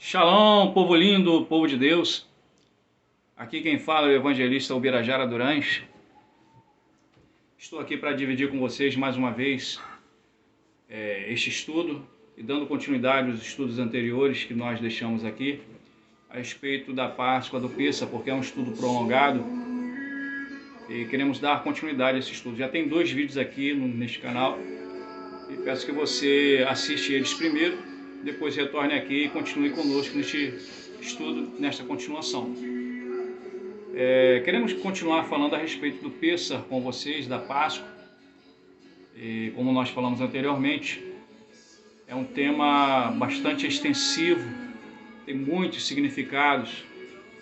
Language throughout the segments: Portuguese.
Shalom, povo lindo, povo de Deus. Aqui quem fala é o evangelista Ubirajara Durães. Estou aqui para dividir com vocês mais uma vez este estudo e dando continuidade aos estudos anteriores que nós deixamos aqui a respeito da Páscoa do Pêssar, porque é um estudo prolongado e queremos dar continuidade a esse estudo. Já tem 2 vídeos aqui neste canal e peço que você assista eles primeiro, depois retorne aqui e continue conosco neste estudo, nesta continuação. Queremos continuar falando a respeito do Pêssar com vocês, da Páscoa. E como nós falamos anteriormente, é um tema bastante extensivo, tem muitos significados,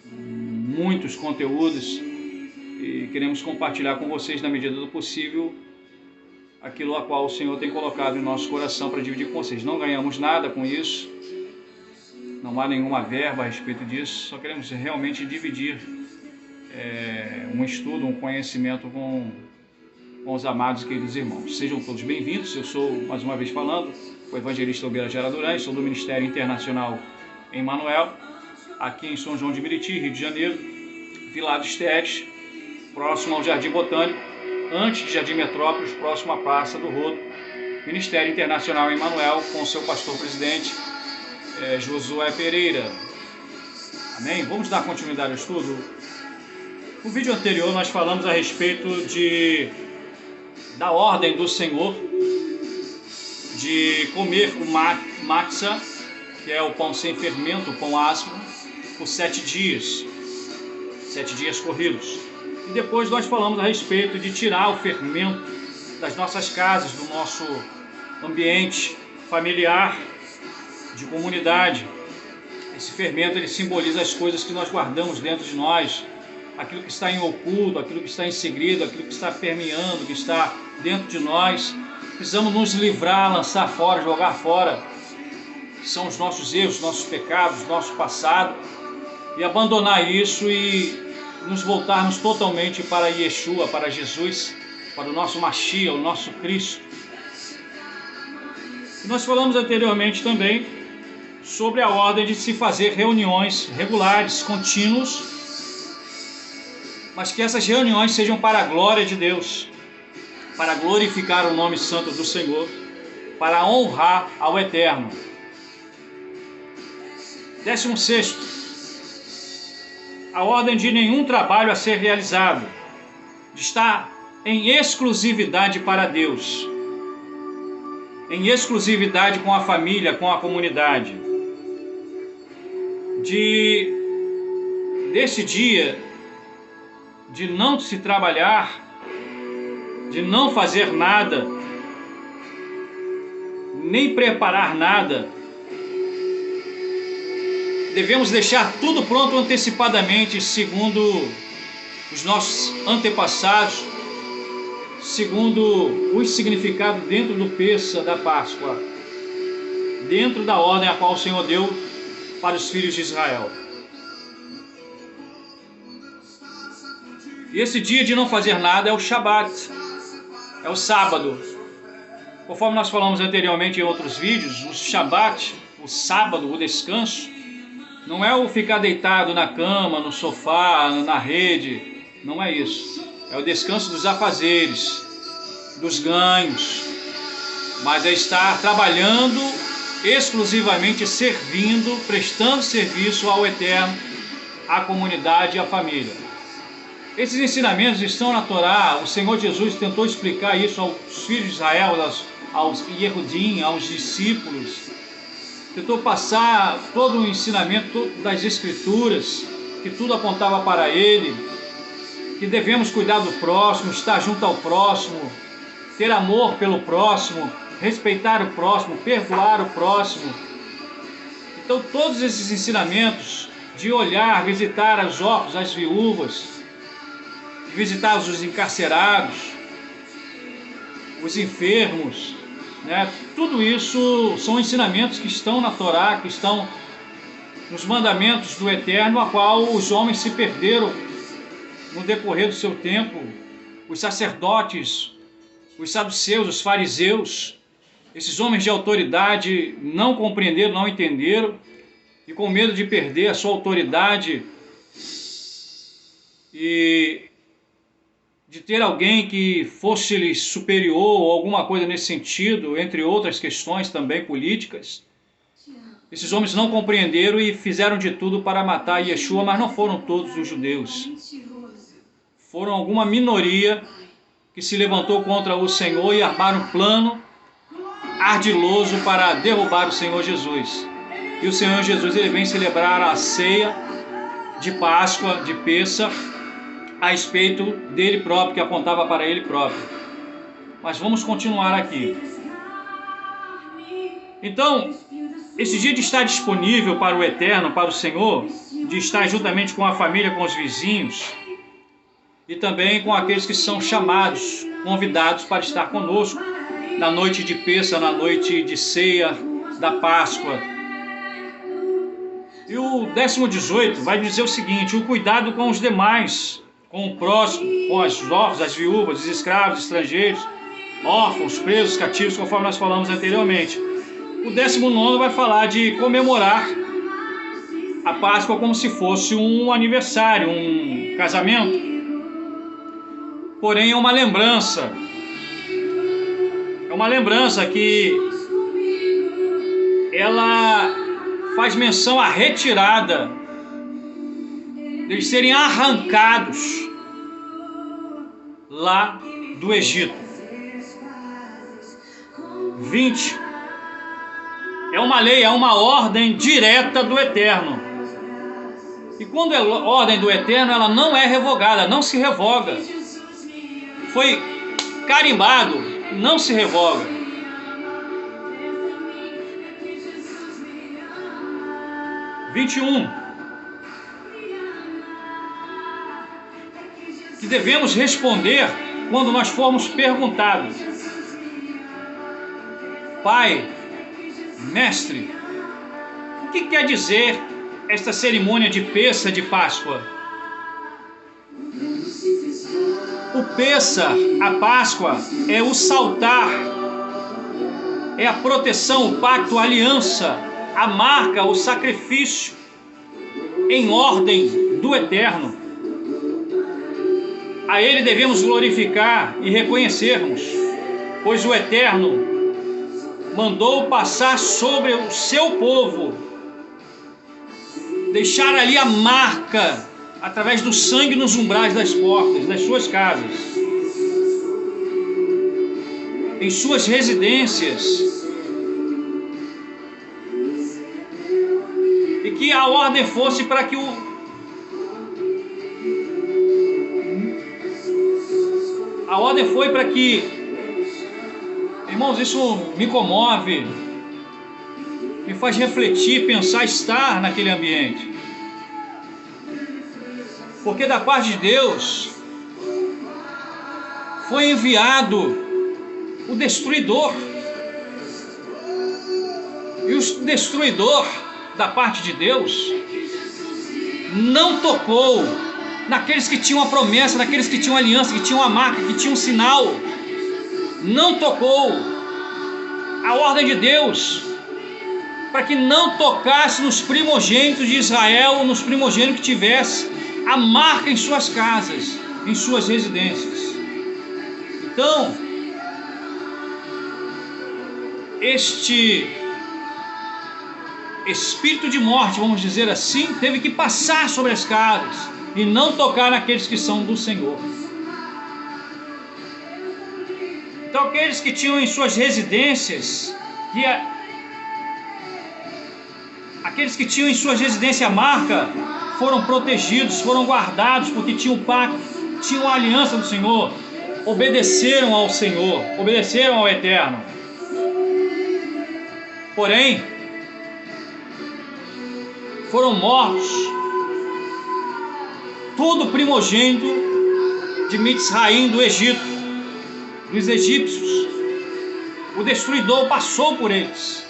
muitos conteúdos, e queremos compartilhar com vocês, na medida do possível, aquilo a qual o Senhor tem colocado em nosso coração para dividir com vocês. Não ganhamos nada com isso, não há nenhuma verba a respeito disso, só queremos realmente dividir um estudo, um conhecimento com os amados e queridos irmãos. Sejam todos bem-vindos. Eu sou, mais uma vez falando, o evangelista Ubirajara Durães, sou do Ministério Internacional Emmanuel, aqui em São João de Meriti, Rio de Janeiro, Vila dos Teres, próximo ao Jardim Botânico, antes de Jardim Metrópolis, próximo à Praça do Rodo. Ministério Internacional Emmanuel, com seu pastor-presidente Josué Pereira. Amém? Vamos dar continuidade ao estudo. No vídeo anterior nós falamos a respeito da ordem do Senhor de comer o matzah, que é o pão sem fermento, o pão áspero, por 7 dias, 7 dias corridos. E depois nós falamos a respeito de tirar o fermento das nossas casas, do nosso ambiente familiar, de comunidade. Esse fermento ele simboliza as coisas que nós guardamos dentro de nós, aquilo que está em oculto, aquilo que está em segredo, aquilo que está permeando, que está dentro de nós. Precisamos nos livrar, lançar fora, jogar fora, que são os nossos erros, nossos pecados, nosso passado, e abandonar isso e nos voltarmos totalmente para Yeshua, para Jesus, para o nosso Mashiach, o nosso Cristo. E nós falamos anteriormente também sobre a ordem de se fazer reuniões regulares, contínuas, mas que essas reuniões sejam para a glória de Deus, para glorificar o nome santo do Senhor, para honrar ao Eterno. 16º, a ordem de nenhum trabalho a ser realizado, de estar em exclusividade para Deus, em exclusividade com a família, com a comunidade. Desse dia, de não se trabalhar, de não fazer nada, nem preparar nada. Devemos deixar tudo pronto antecipadamente, segundo os nossos antepassados, segundo o significado dentro do Pêssar da Páscoa, dentro da ordem a qual o Senhor deu para os filhos de Israel. E esse dia de não fazer nada é o Shabat, é o sábado. Conforme nós falamos anteriormente em outros vídeos, o Shabat, o sábado, o descanso, não é o ficar deitado na cama, no sofá, na rede, não é isso. É o descanso dos afazeres, dos ganhos, mas é estar trabalhando exclusivamente, servindo, prestando serviço ao Eterno, à comunidade e à família. Esses ensinamentos estão na Torá. O Senhor Jesus tentou explicar isso aos filhos de Israel, aos Yehudim, aos discípulos. Tentou passar todo o ensinamento das Escrituras, que tudo apontava para Ele, que devemos cuidar do próximo, estar junto ao próximo, ter amor pelo próximo, respeitar o próximo, perdoar o próximo. Então todos esses ensinamentos de olhar, visitar os órfãos, as viúvas, visitar os encarcerados, os enfermos, né? Tudo isso são ensinamentos que estão na Torá, que estão nos mandamentos do Eterno, a qual os homens se perderam no decorrer do seu tempo. Os sacerdotes, os saduceus, os fariseus, esses homens de autoridade não compreenderam, não entenderam, e com medo de perder a sua autoridade e de ter alguém que fosse-lhe superior ou alguma coisa nesse sentido, entre outras questões também políticas, esses homens não compreenderam e fizeram de tudo para matar Yeshua, mas não foram todos os judeus. Foram alguma minoria que se levantou contra o Senhor e armaram um plano ardiloso para derrubar o Senhor Jesus. E o Senhor Jesus, ele vem celebrar a ceia de Páscoa, de Pêssar, a respeito dele próprio, que apontava para ele próprio. Mas vamos continuar aqui. Então, esse dia de estar disponível para o Eterno, para o Senhor, de estar juntamente com a família, com os vizinhos, e também com aqueles que são chamados, convidados para estar conosco, na noite de Pêssar, na noite de ceia da Páscoa. E o 18º vai dizer o seguinte: o cuidado com os demais, com o próximo, com as órfãs, as viúvas, os escravos, estrangeiros, órfãos, presos, cativos, conforme nós falamos anteriormente. O 19º vai falar de comemorar a Páscoa como se fosse um aniversário, um casamento. Porém, é uma lembrança. É uma lembrança que ela faz menção à retirada, deles serem arrancados lá do Egito. 20. É uma lei, é uma ordem direta do Eterno. E quando é ordem do Eterno, ela não é revogada, não se revoga. Foi carimbado, não se revoga. 21. Que devemos responder quando nós formos perguntados: Pai, Mestre, o que quer dizer esta cerimônia de Pêssar, de Páscoa? O Pêssar, a Páscoa, é o saltar, é a proteção, o pacto, a aliança, a marca, o sacrifício em ordem do Eterno. A Ele devemos glorificar e reconhecermos, pois o Eterno mandou passar sobre o seu povo, deixar ali a marca, através do sangue nos umbrais das portas, das suas casas, em suas residências, e que a ordem fosse para que a ordem foi para que, irmãos, isso me comove, me faz refletir, pensar, estar naquele ambiente. Porque da parte de Deus foi enviado o destruidor. E o destruidor da parte de Deus não tocou naqueles que tinham a promessa, naqueles que tinham a aliança, que tinham a marca, que tinham um sinal. Não tocou. A ordem de Deus para que não tocasse nos primogênitos de Israel, nos primogênitos que tivesse a marca em suas casas, em suas residências. Então, este espírito de morte, vamos dizer assim, teve que passar sobre as casas e não tocar naqueles que são do Senhor. Então, aqueles que tinham em suas residências, aqueles que tinham em suas residências a marca, foram protegidos, foram guardados, porque tinham o pacto, tinham a aliança do Senhor, obedeceram ao Senhor, obedeceram ao Eterno. Porém, foram mortos todo primogênito de Mitzraim, do Egito, dos egípcios. O destruidor passou por eles,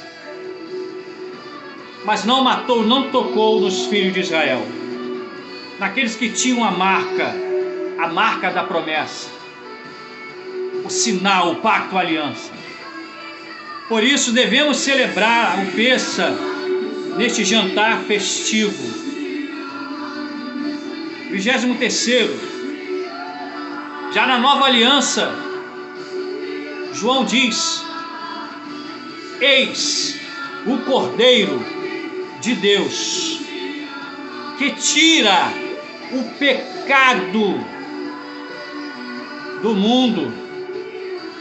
mas não matou, não tocou nos filhos de Israel, naqueles que tinham a marca da promessa, o sinal, o pacto, a aliança. Por isso devemos celebrar o Pêssar neste jantar festivo. 23º, já na nova aliança, João diz: eis o Cordeiro de Deus, que tira o pecado do mundo,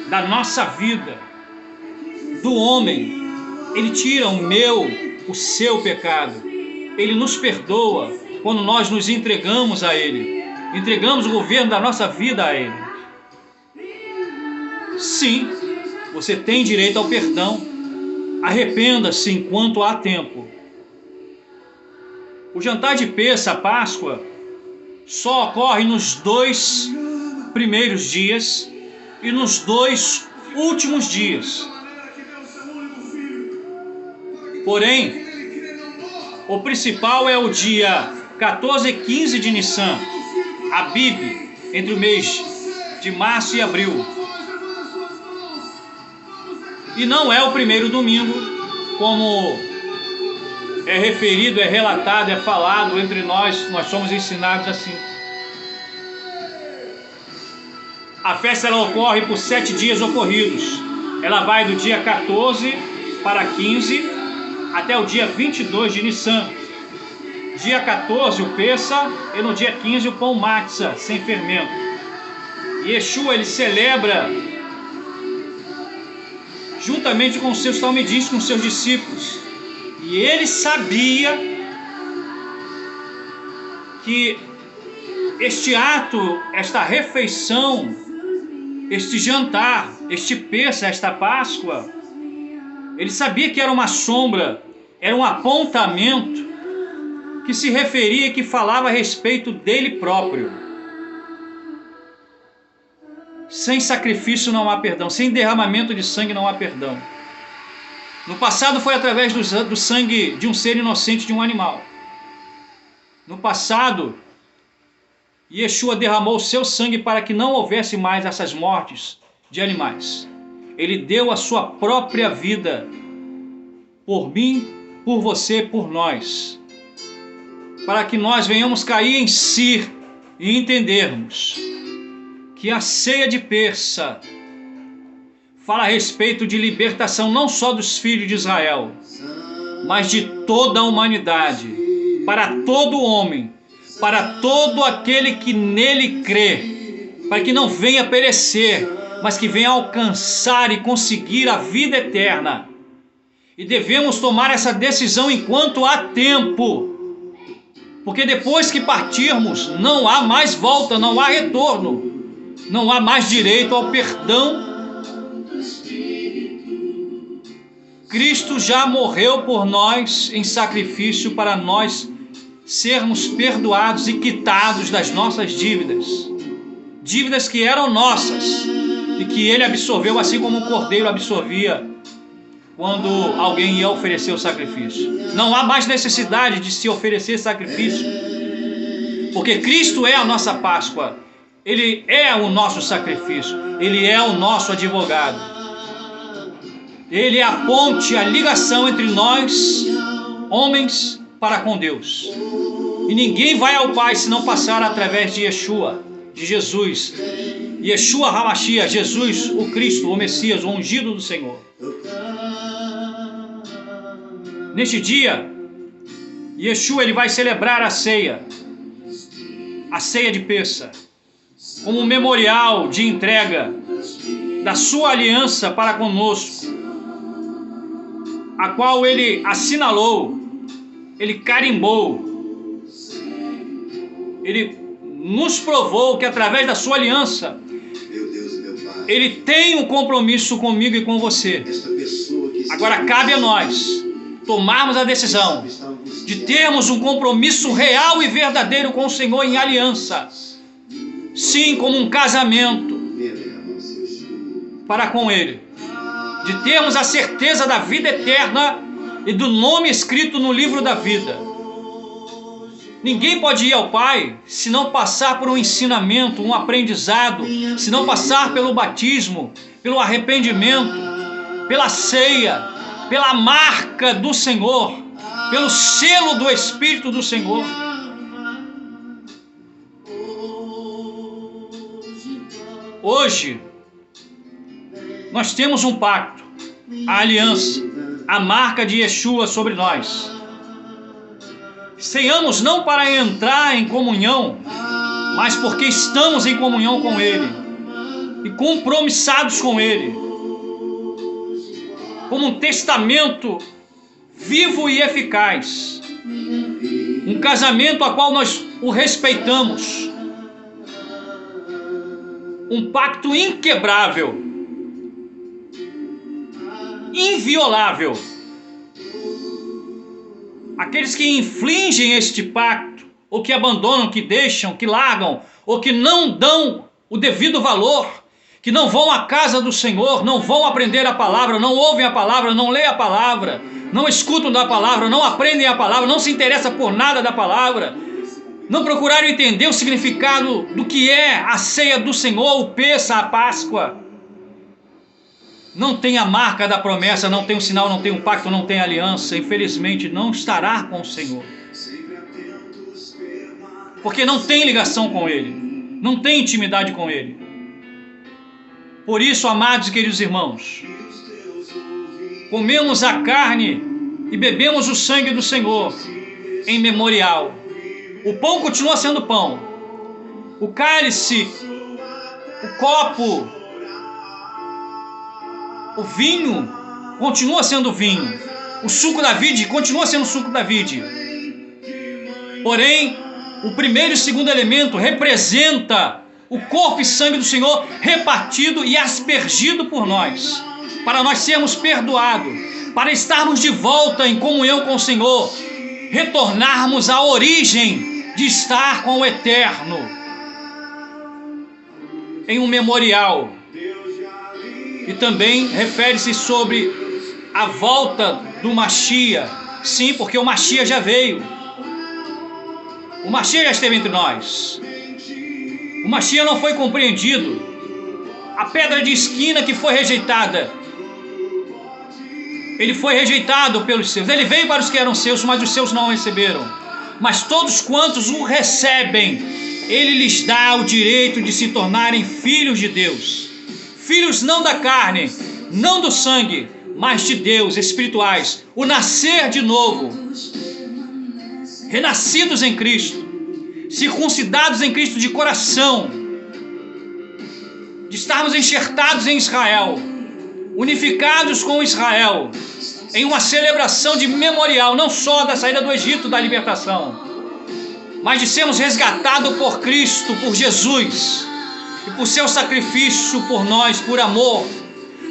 da nossa vida, do homem. Ele tira o meu, o seu pecado. Ele nos perdoa quando nós nos entregamos a Ele, entregamos o governo da nossa vida a Ele. Sim, você tem direito ao perdão. Arrependa-se enquanto há tempo. O jantar de Pêssah, a Páscoa, só ocorre nos 2 primeiros dias e nos 2 últimos dias. Porém, o principal é o dia 14 e 15 de Nissan, Abib, entre o mês de março e abril. E não é o primeiro domingo, como é referido, é relatado, é falado entre nós somos ensinados assim. A festa ela ocorre por 7 dias ocorridos. Ela vai do dia 14 para 15 até o dia 22 de Nissan. Dia 14 o Pêssah e no dia 15 o pão matzah, sem fermento. E Yeshua ele celebra juntamente com os seus talmidins, com os seus discípulos. E ele sabia que este ato, esta refeição, este jantar, este Pêssah, esta Páscoa, ele sabia que era uma sombra, era um apontamento que se referia, que falava a respeito dele próprio. Sem sacrifício não há perdão, sem derramamento de sangue não há perdão. No passado foi através do sangue de um ser inocente, de um animal. No passado, Yeshua derramou o seu sangue para que não houvesse mais essas mortes de animais. Ele deu a sua própria vida por mim, por você, por nós, para que nós venhamos cair em si e entendermos que a ceia de Pêssah fala a respeito de libertação não só dos filhos de Israel, mas de toda a humanidade, para todo homem, para todo aquele que nele crê, para que não venha perecer, mas que venha alcançar e conseguir a vida eterna. E devemos tomar essa decisão enquanto há tempo, porque depois que partirmos, não há mais volta, não há retorno, não há mais direito ao perdão. Cristo já morreu por nós em sacrifício para nós sermos perdoados e quitados das nossas dívidas. Dívidas que eram nossas e que Ele absorveu, assim como o cordeiro absorvia quando alguém ia oferecer o sacrifício. Não há mais necessidade de se oferecer sacrifício, porque Cristo é a nossa Páscoa. Ele é o nosso sacrifício. Ele é o nosso advogado. Ele é a ponte, a ligação entre nós, homens, para com Deus. E ninguém vai ao Pai se não passar através de Yeshua, de Jesus. Yeshua HaMashiach, Jesus, o Cristo, o Messias, o ungido do Senhor. Neste dia, Yeshua ele vai celebrar a ceia de Pêssah, como um memorial de entrega da sua aliança para conosco, a qual ele assinalou, ele carimbou, ele nos provou que através da sua aliança, ele tem um compromisso comigo e com você. Agora cabe a nós tomarmos a decisão de termos um compromisso real e verdadeiro com o Senhor em aliança. Sim, como um casamento para com Ele. De termos a certeza da vida eterna e do nome escrito no livro da vida. Ninguém pode ir ao Pai se não passar por um ensinamento, um aprendizado, se não passar pelo batismo, pelo arrependimento, pela ceia, pela marca do Senhor, pelo selo do Espírito do Senhor. Hoje, nós temos um pacto, a aliança, a marca de Yeshua sobre nós. Ceiamos não para entrar em comunhão, mas porque estamos em comunhão com Ele e compromissados com Ele, como um testamento vivo e eficaz, um casamento a qual nós o respeitamos, um pacto inquebrável, inviolável. Aqueles que infligem este pacto, ou que abandonam, que deixam, que largam, ou que não dão o devido valor, que não vão à casa do Senhor, não vão aprender a palavra, não ouvem a palavra, não leem a palavra, não escutam da palavra, não aprendem a palavra, não se interessam por nada da palavra, não procuraram entender o significado do que é a ceia do Senhor, o Pêssah, a Páscoa. Não tem a marca da promessa, não tem o sinal, não tem um pacto, não tem aliança. Infelizmente não estará com o Senhor, porque não tem ligação com Ele, não tem intimidade com Ele. Por isso, amados e queridos irmãos, comemos a carne e bebemos o sangue do Senhor em memorial. O pão continua sendo pão, o cálice, o copo, o vinho continua sendo vinho, o suco da vide continua sendo suco da vide. Porém, o primeiro e segundo elemento representa o corpo e sangue do Senhor repartido e aspergido por nós, para nós sermos perdoados, para estarmos de volta em comunhão com o Senhor, retornarmos à origem de estar com o Eterno, em um memorial. E também refere-se sobre a volta do Mashiach. Sim, porque o Mashiach já veio. O Mashiach já esteve entre nós. O Mashiach não foi compreendido. A pedra de esquina que foi rejeitada, ele foi rejeitado pelos seus. Ele veio para os que eram seus, mas os seus não o receberam. Mas todos quantos o recebem, ele lhes dá o direito de se tornarem filhos de Deus. Filhos não da carne, não do sangue, mas de Deus, espirituais. O nascer de novo, renascidos em Cristo, circuncidados em Cristo de coração, de estarmos enxertados em Israel, unificados com Israel, em uma celebração de memorial, não só da saída do Egito, da libertação, mas de sermos resgatados por Cristo, por Jesus, e por seu sacrifício por nós, por amor,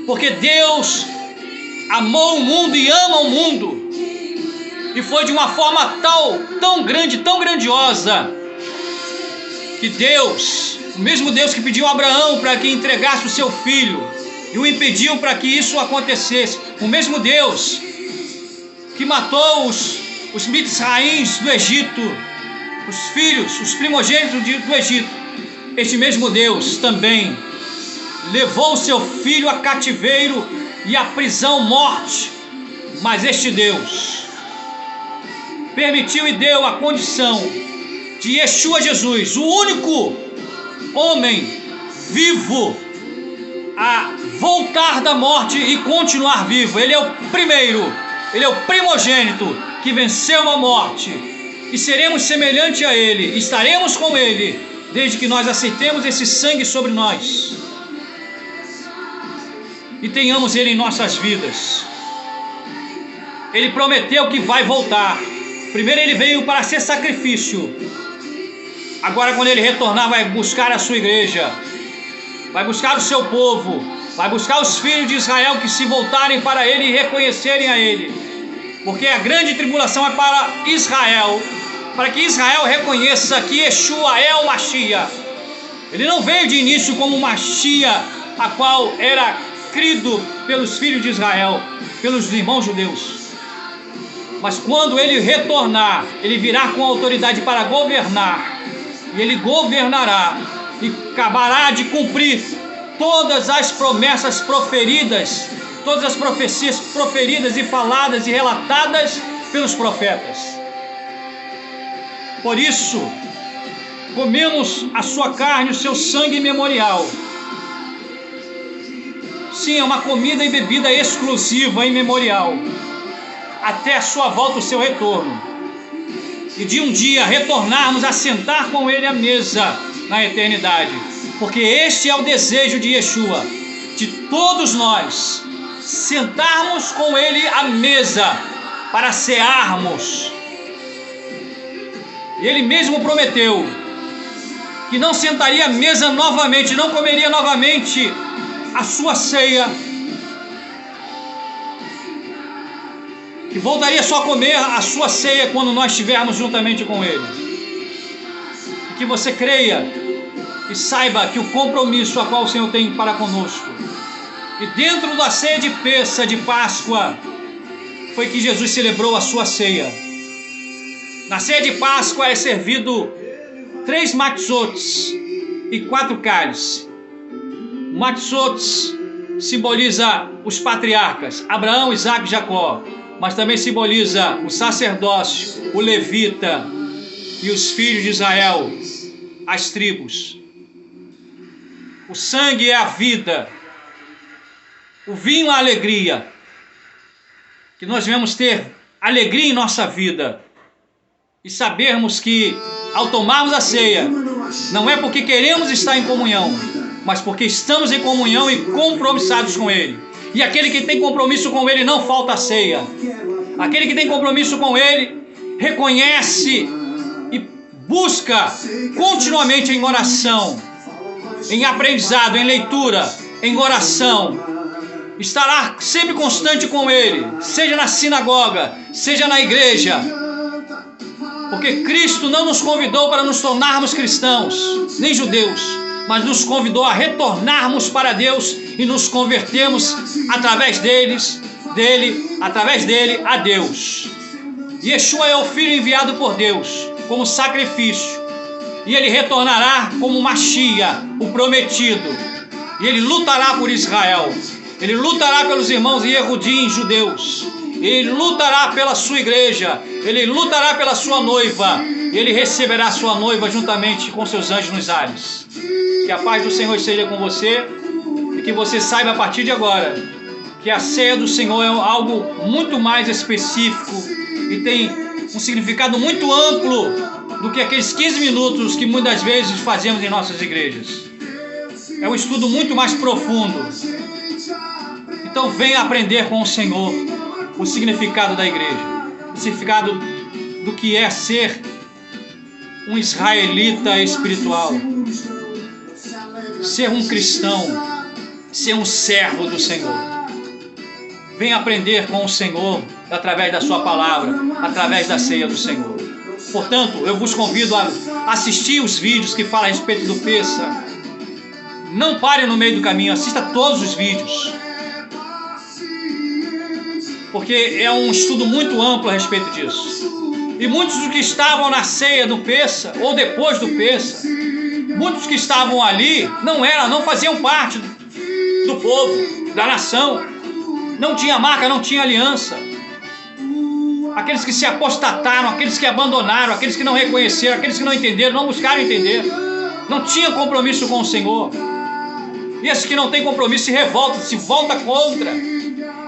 porque Deus amou o mundo e ama o mundo, e foi de uma forma tão grande, tão grandiosa, que Deus, o mesmo Deus que pediu a Abraão para que entregasse o seu filho, e o impediu para que isso acontecesse, o mesmo Deus que matou os mitzraíns do Egito, os filhos, os primogênitos do Egito, este mesmo Deus também levou o seu filho a cativeiro e a prisão, morte, mas este Deus permitiu e deu a condição de Yeshua Jesus, o único homem vivo a voltar da morte e continuar vivo. Ele é o primeiro, ele é o primogênito que venceu a morte, e seremos semelhantes a ele, estaremos com ele, desde que nós aceitemos esse sangue sobre nós e tenhamos ele em nossas vidas. Ele prometeu que vai voltar. Primeiro ele veio para ser sacrifício, agora quando ele retornar vai buscar a sua igreja, vai buscar o seu povo, vai buscar os filhos de Israel que se voltarem para ele e reconhecerem a ele, porque a grande tribulação é para Israel, para que Israel reconheça que Yeshua é o Mashiach. Ele não veio de início como Mashiach, a qual era crido pelos filhos de Israel, pelos irmãos judeus, mas quando ele retornar, ele virá com autoridade para governar, e ele governará e acabará de cumprir todas as promessas proferidas, todas as profecias proferidas e faladas e relatadas pelos profetas. Por isso, comemos a sua carne, o seu sangue memorial. Sim, é uma comida e bebida exclusiva e memorial, até a sua volta, o seu retorno. E de um dia retornarmos a sentar com Ele à mesa na eternidade. Porque este é o desejo de Yeshua, de todos nós, sentarmos com Ele à mesa para cearmos. E Ele mesmo prometeu que não sentaria à mesa novamente, não comeria novamente a sua ceia, que voltaria só a comer a sua ceia quando nós estivermos juntamente com Ele. E que você creia e saiba que o compromisso a qual o Senhor tem para conosco, e dentro da ceia de Pêssah, de Páscoa, foi que Jesus celebrou a sua ceia. Na ceia de Páscoa é servido 3 matzotes e 4 cálices. Matzotes simboliza os patriarcas, Abraão, Isaac e Jacó, mas também simboliza o sacerdócio, o levita e os filhos de Israel, as tribos. O sangue é a vida, o vinho a alegria, que nós devemos ter alegria em nossa vida e sabermos que ao tomarmos a ceia, não é porque queremos estar em comunhão, mas porque estamos em comunhão e compromissados com Ele. E aquele que tem compromisso com Ele não falta a ceia. Aquele que tem compromisso com Ele reconhece e busca continuamente em oração, em aprendizado, em leitura, em oração. Estará sempre constante com Ele, seja na sinagoga, seja na igreja. Porque Cristo não nos convidou para nos tornarmos cristãos, nem judeus, mas nos convidou a retornarmos para Deus e nos convertermos através dele, a Deus. Yeshua é o Filho enviado por Deus como sacrifício, e Ele retornará como Mashiach, o prometido, e Ele lutará por Israel, Ele lutará pelos irmãos Yehudim judeus, Ele lutará pela sua igreja, Ele lutará pela sua noiva, e Ele receberá sua noiva juntamente com seus anjos nos ares. Que a paz do Senhor esteja com você, e que você saiba a partir de agora que a ceia do Senhor é algo muito mais específico e tem um significado muito amplo do que aqueles 15 minutos que muitas vezes fazemos em nossas igrejas. É um estudo muito mais profundo. Então venha aprender com o Senhor o significado da igreja, o significado do que é ser um israelita espiritual, ser um cristão, ser um servo do Senhor. Venha aprender com o Senhor através da sua palavra, através da ceia do Senhor. Portanto, eu vos convido a assistir os vídeos que falam a respeito do Pêssah. Não pare no meio do caminho, assista todos os vídeos, porque é um estudo muito amplo a respeito disso. E muitos dos que estavam na ceia do Pêssah, ou depois do Pêssah, muitos que estavam ali não faziam parte do povo, da nação. Não tinha marca, não tinha aliança. Aqueles que se apostataram, aqueles que abandonaram, aqueles que não reconheceram, aqueles que não entenderam, não buscaram entender, não tinham compromisso com o Senhor. E esses que não têm compromisso se revoltam, se volta contra.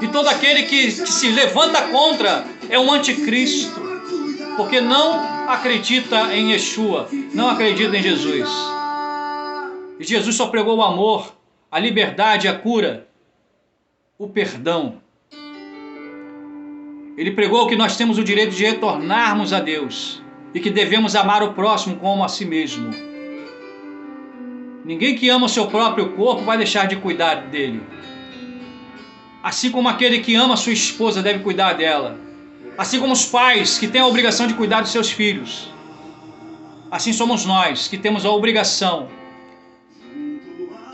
E todo aquele que se levanta contra é um anticristo, porque não acredita em Yeshua, não acredita em Jesus. E Jesus só pregou o amor, a liberdade, a cura, o perdão. Ele pregou que nós temos o direito de retornarmos a Deus e que devemos amar o próximo como a si mesmo. Ninguém que ama o seu próprio corpo vai deixar de cuidar dele. Assim como aquele que ama sua esposa deve cuidar dela. Assim como os pais que têm a obrigação de cuidar dos seus filhos. Assim somos nós que temos a obrigação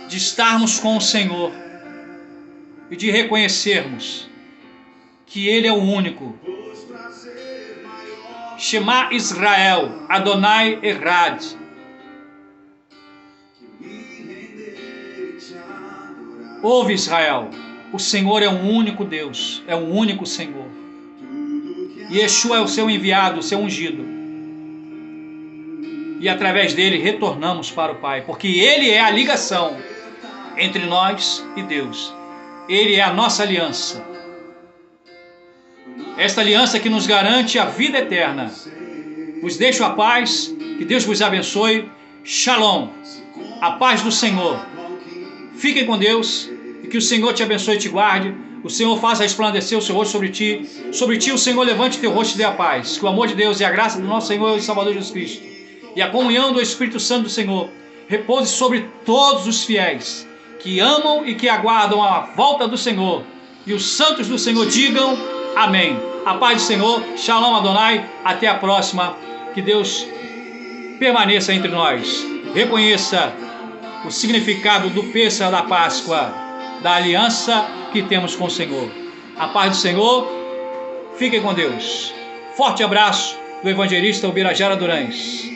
de estarmos com o Senhor e de reconhecermos que Ele é o único. Shema Israel, Adonai Erad. Ouve, Israel, o Senhor é um único Deus, é um único Senhor. E Yeshua é o seu enviado, o seu ungido. E através dele retornamos para o Pai, porque ele é a ligação entre nós e Deus. Ele é a nossa aliança. Esta aliança que nos garante a vida eterna. Vos deixo a paz, que Deus vos abençoe. Shalom, a paz do Senhor. Fiquem com Deus e que o Senhor te abençoe e te guarde. O Senhor faça resplandecer o seu rosto sobre ti. Sobre ti o Senhor levante teu rosto e dê a paz. Que o amor de Deus e a graça do nosso Senhor e Salvador Jesus Cristo e a comunhão do Espírito Santo do Senhor repouse sobre todos os fiéis que amam e que aguardam a volta do Senhor. E os santos do Senhor digam amém. A paz do Senhor, Shalom Adonai, até a próxima. Que Deus permaneça entre nós. Reconheça o significado do Pêssego da Páscoa, da aliança que temos com o Senhor. A paz do Senhor, fiquem com Deus. Forte abraço do evangelista Ubirajara Durães.